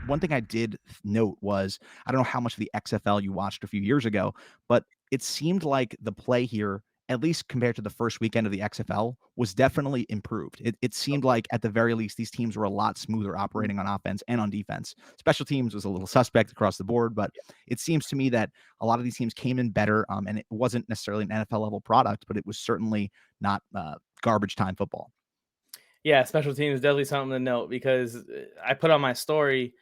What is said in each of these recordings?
one thing I did note was, I don't know how much of the XFL you watched a few years ago, but it seemed like the play here, at least compared to the first weekend of the XFL, was definitely improved. It seemed Okay. like at the very least, these teams were a lot smoother Mhm. operating on offense and on defense. Special teams was a little suspect across the board, but it seems to me that a lot of these teams came in better, and it wasn't necessarily an NFL level product, but it was certainly not garbage time football. Yeah, special teams is definitely something to note because I put on my story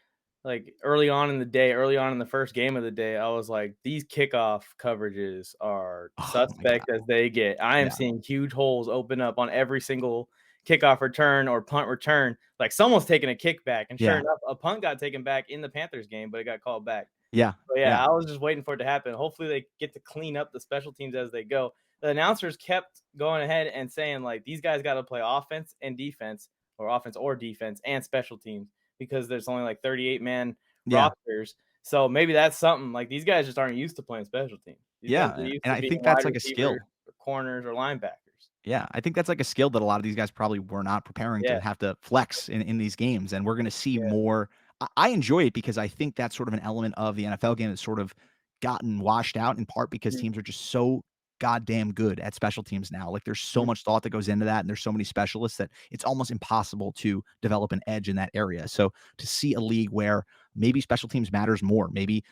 like early on in the day, early on in the first game of the day, I was like, these kickoff coverages are Oh my god. suspect as they get. I am Yeah. seeing huge holes open up on every single kickoff return or punt return. Like someone's taking a kickback, and sure Yeah. enough, a punt got taken back in the Panthers game, but it got called back. Yeah. But yeah, Yeah. I was just waiting for it to happen. Hopefully, they get to clean up the special teams as they go. The announcers kept going ahead and saying like these guys got to play offense and defense, or offense or defense and special teams because there's only like 38 man Yeah. rosters. So maybe that's something like these guys just aren't used to playing special teams. These guys Yeah, are used and to I being think that's wide like a receivers, skill. or corners, or linebackers. Yeah, I think that's like a skill that a lot of these guys probably were not preparing Yeah, to have to flex in these games, and we're gonna see yeah, more. I enjoy it because I think that's sort of an element of the NFL game that's sort of gotten washed out in part because mhm, teams are just so goddamn good at special teams now. Like, there's so mhm, much thought that goes into that, and there's so many specialists that it's almost impossible to develop an edge in that area. So to see a league where maybe special teams matters more, maybe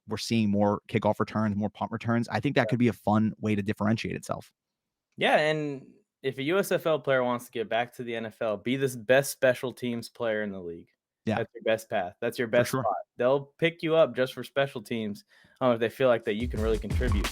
we're seeing more kickoff returns, more punt returns, I think that could be a fun way to differentiate itself. yeah. And if a USFL player wants to get back to the NFL, be the best special teams player in the league. Yeah, That's your best path. That's your for best sure. spot. They'll pick you up just for special teams if they feel like that you can really contribute.